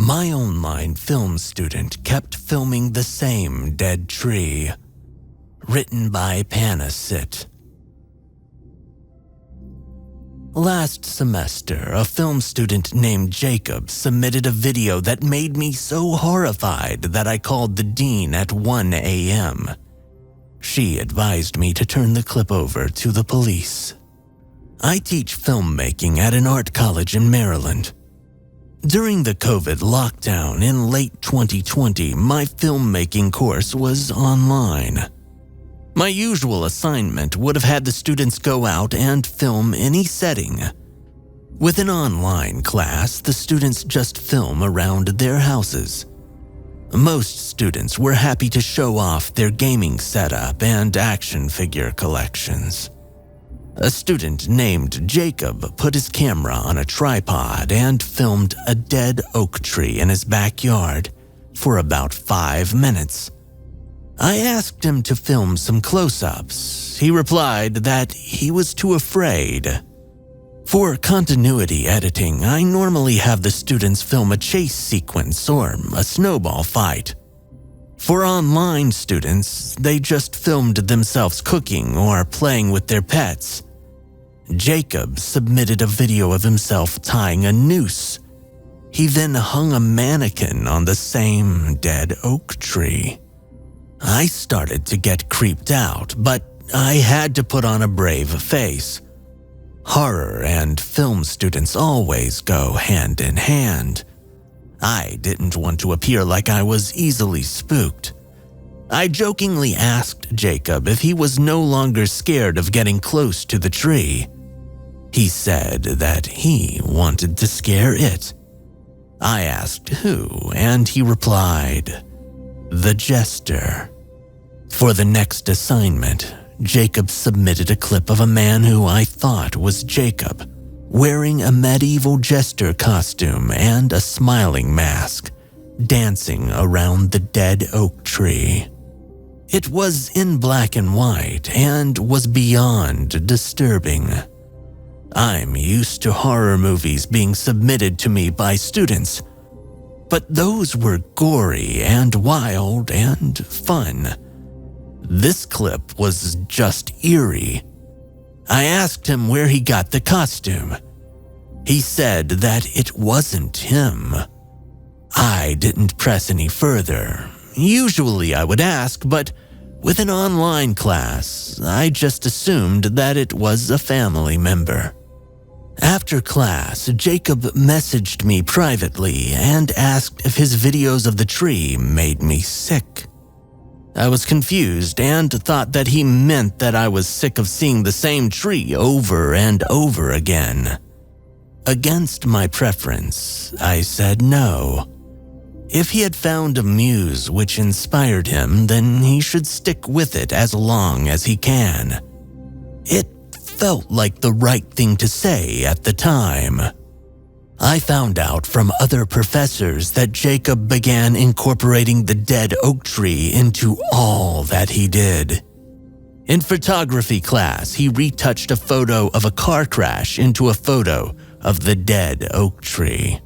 My online film student kept filming the same dead tree. Written by Panasit. Last semester, a film student named Jacob submitted a video that made me so horrified that I called the dean at 1 a.m. She advised me to turn the clip over to the police. I teach filmmaking at an art college in Maryland. During the COVID lockdown in late 2020, my filmmaking course was online. My usual assignment would have had the students go out and film any setting. With an online class, the students just film around their houses. Most students were happy to show off their gaming setup and action figure collections. A student named Jacob put his camera on a tripod and filmed a dead oak tree in his backyard for about 5 minutes. I asked him to film some close-ups. He replied that he was too afraid. For continuity editing, I normally have the students film a chase sequence or a snowball fight. For online students, they just filmed themselves cooking or playing with their pets. Jacob submitted a video of himself tying a noose. He then hung a mannequin on the same dead oak tree. I started to get creeped out, but I had to put on a brave face. Horror and film students always go hand in hand. I didn't want to appear like I was easily spooked. I jokingly asked Jacob if he was no longer scared of getting close to the tree. He said that he wanted to scare it. I asked who, and he replied, "The jester." For the next assignment, Jacob submitted a clip of a man who I thought was Jacob, wearing a medieval jester costume and a smiling mask, dancing around the dead oak tree. It was in black and white and was beyond disturbing. I'm used to horror movies being submitted to me by students, but those were gory and wild and fun. This clip was just eerie. I asked him where he got the costume. He said that it wasn't him. I didn't press any further. Usually I would ask, but with an online class, I just assumed that it was a family member. After class, Jacob messaged me privately and asked if his videos of the tree made me sick. I was confused and thought that he meant that I was sick of seeing the same tree over and over again. Against my preference, I said no. If he had found a muse which inspired him, then he should stick with it as long as he can. It felt like the right thing to say at the time. I found out from other professors that Jacob began incorporating the dead oak tree into all that he did. In photography class, he retouched a photo of a car crash into a photo of the dead oak tree.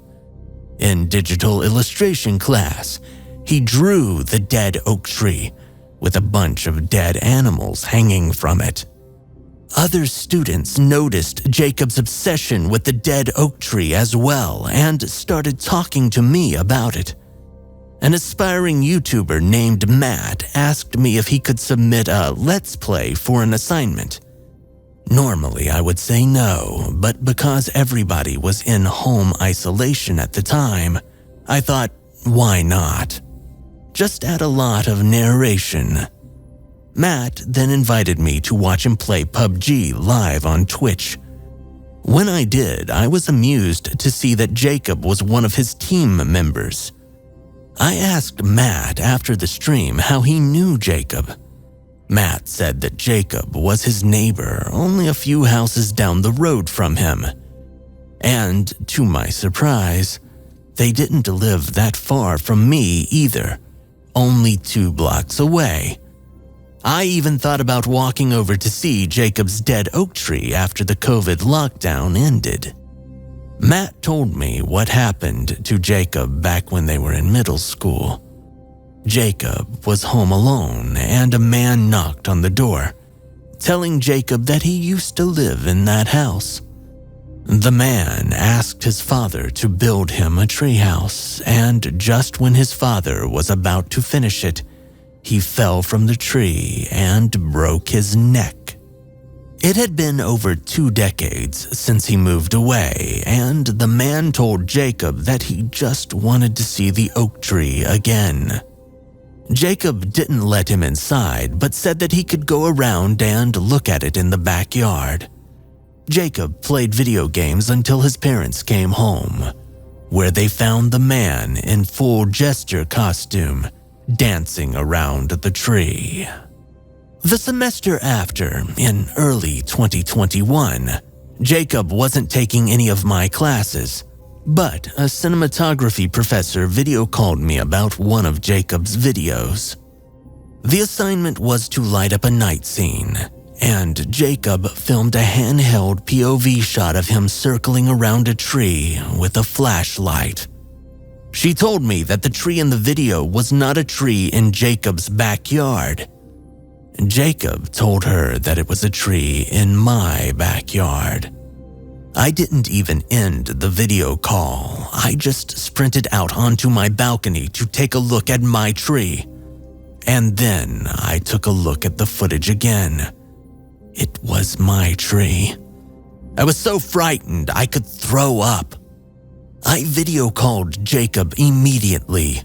In digital illustration class, he drew the dead oak tree with a bunch of dead animals hanging from it. Other students noticed Jacob's obsession with the dead oak tree as well and started talking to me about it. An aspiring YouTuber named Matt asked me if he could submit a Let's Play for an assignment. Normally I would say no, but because everybody was in home isolation at the time, I thought, why not? Just add a lot of narration. Matt then invited me to watch him play PUBG live on Twitch. When I did, I was amused to see that Jacob was one of his team members. I asked Matt after the stream how he knew Jacob. Matt said that Jacob was his neighbor only a few houses down the road from him. And, to my surprise, they didn't live that far from me either, only 2 blocks away. I even thought about walking over to see Jacob's dead oak tree after the COVID lockdown ended. Matt told me what happened to Jacob back when they were in middle school. Jacob was home alone and a man knocked on the door, telling Jacob that he used to live in that house. The man asked his father to build him a treehouse, and just when his father was about to finish it, he fell from the tree and broke his neck. It had been over 2 decades since he moved away, and the man told Jacob that he just wanted to see the oak tree again. Jacob didn't let him inside, but said that he could go around and look at it in the backyard. Jacob played video games until his parents came home, where they found the man in full jester costume dancing around the tree. The semester after, in early 2021, Jacob wasn't taking any of my classes, but a cinematography professor video called me about one of Jacob's videos. The assignment was to light up a night scene, and Jacob filmed a handheld POV shot of him circling around a tree with a flashlight. She told me that the tree in the video was not a tree in Jacob's backyard. Jacob told her that it was a tree in my backyard. I didn't even end the video call. I just sprinted out onto my balcony to take a look at my tree. And then I took a look at the footage again. It was my tree. I was so frightened I could throw up. I video called Jacob immediately.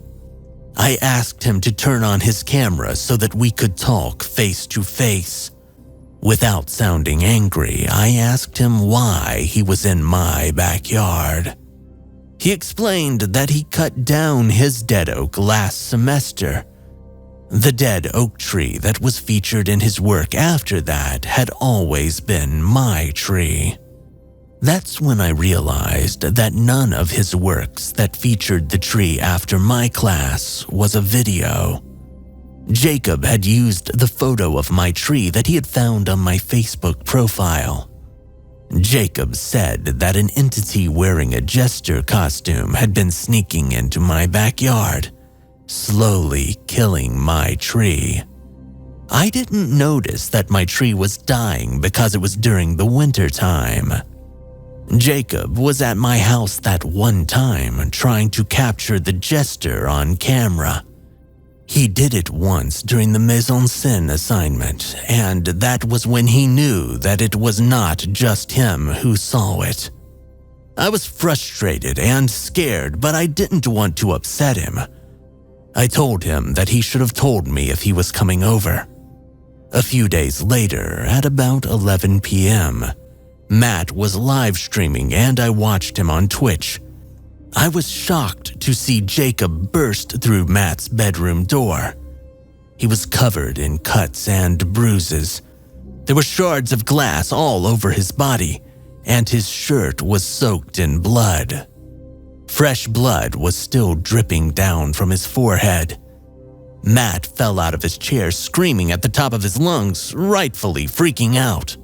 I asked him to turn on his camera so that we could talk face to face. Without sounding angry, I asked him why he was in my backyard. He explained that he cut down his dead oak last semester. The dead oak tree that was featured in his work after that had always been my tree. That's when I realized that none of his works that featured the tree after my class was a video. Jacob had used the photo of my tree that he had found on my Facebook profile. Jacob said that an entity wearing a jester costume had been sneaking into my backyard, slowly killing my tree. I didn't notice that my tree was dying because it was during the winter time. Jacob was at my house that one time trying to capture the jester on camera. He did it once during the mise en scène assignment, and that was when he knew that it was not just him who saw it. I was frustrated and scared, but I didn't want to upset him. I told him that he should have told me if he was coming over. A few days later, at about 11 p.m., Matt was live streaming and I watched him on Twitch. I was shocked to see Jacob burst through Matt's bedroom door. He was covered in cuts and bruises. There were shards of glass all over his body, and his shirt was soaked in blood. Fresh blood was still dripping down from his forehead. Matt fell out of his chair screaming at the top of his lungs, rightfully freaking out.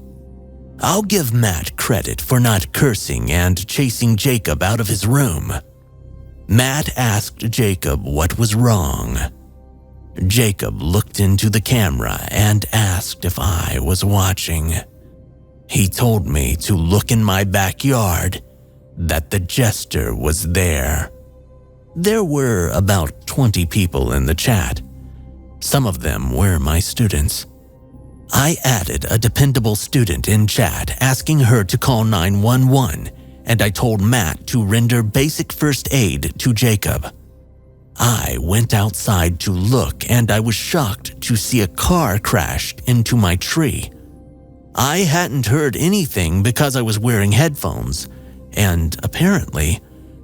I'll give Matt credit for not cursing and chasing Jacob out of his room. Matt asked Jacob what was wrong. Jacob looked into the camera and asked if I was watching. He told me to look in my backyard, that the jester was there. There were about 20 people in the chat. Some of them were my students. I added a dependable student in chat asking her to call 911, and I told Matt to render basic first aid to Jacob. I went outside to look and I was shocked to see a car crashed into my tree. I hadn't heard anything because I was wearing headphones, and apparently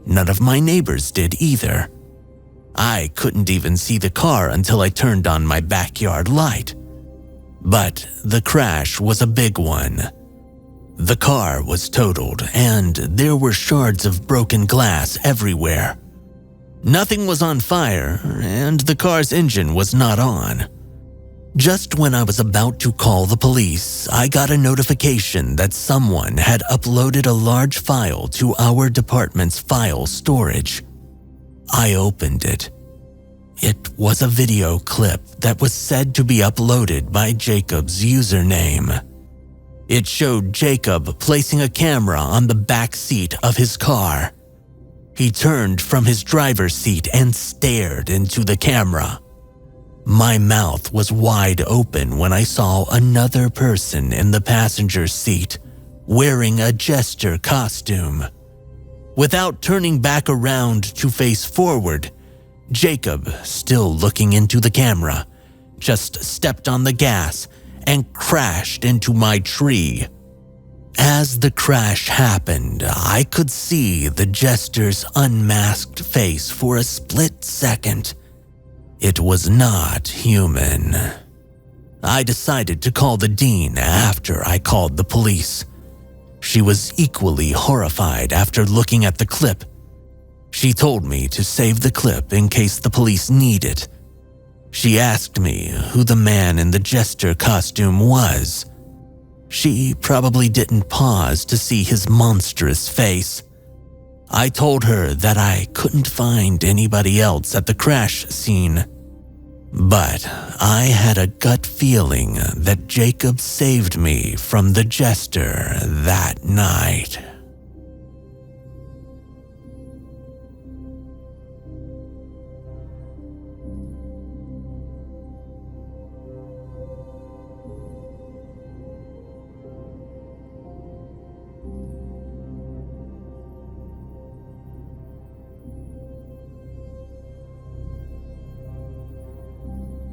none of my neighbors did either. I couldn't even see the car until I turned on my backyard light. But the crash was a big one. The car was totaled and there were shards of broken glass everywhere. Nothing was on fire and the car's engine was not on. Just when I was about to call the police, I got a notification that someone had uploaded a large file to our department's file storage. I opened it. It was a video clip that was said to be uploaded by Jacob's username. It showed Jacob placing a camera on the back seat of his car. He turned from his driver's seat and stared into the camera. My mouth was wide open when I saw another person in the passenger seat wearing a jester costume. Without turning back around to face forward, Jacob, still looking into the camera, just stepped on the gas and crashed into my tree. As the crash happened, I could see the jester's unmasked face for a split second. It was not human. I decided to call the dean after I called the police. She was equally horrified after looking at the clip. She told me to save the clip in case the police need it. She asked me who the man in the jester costume was. She probably didn't pause to see his monstrous face. I told her that I couldn't find anybody else at the crash scene. But I had a gut feeling that Jacob saved me from the jester that night.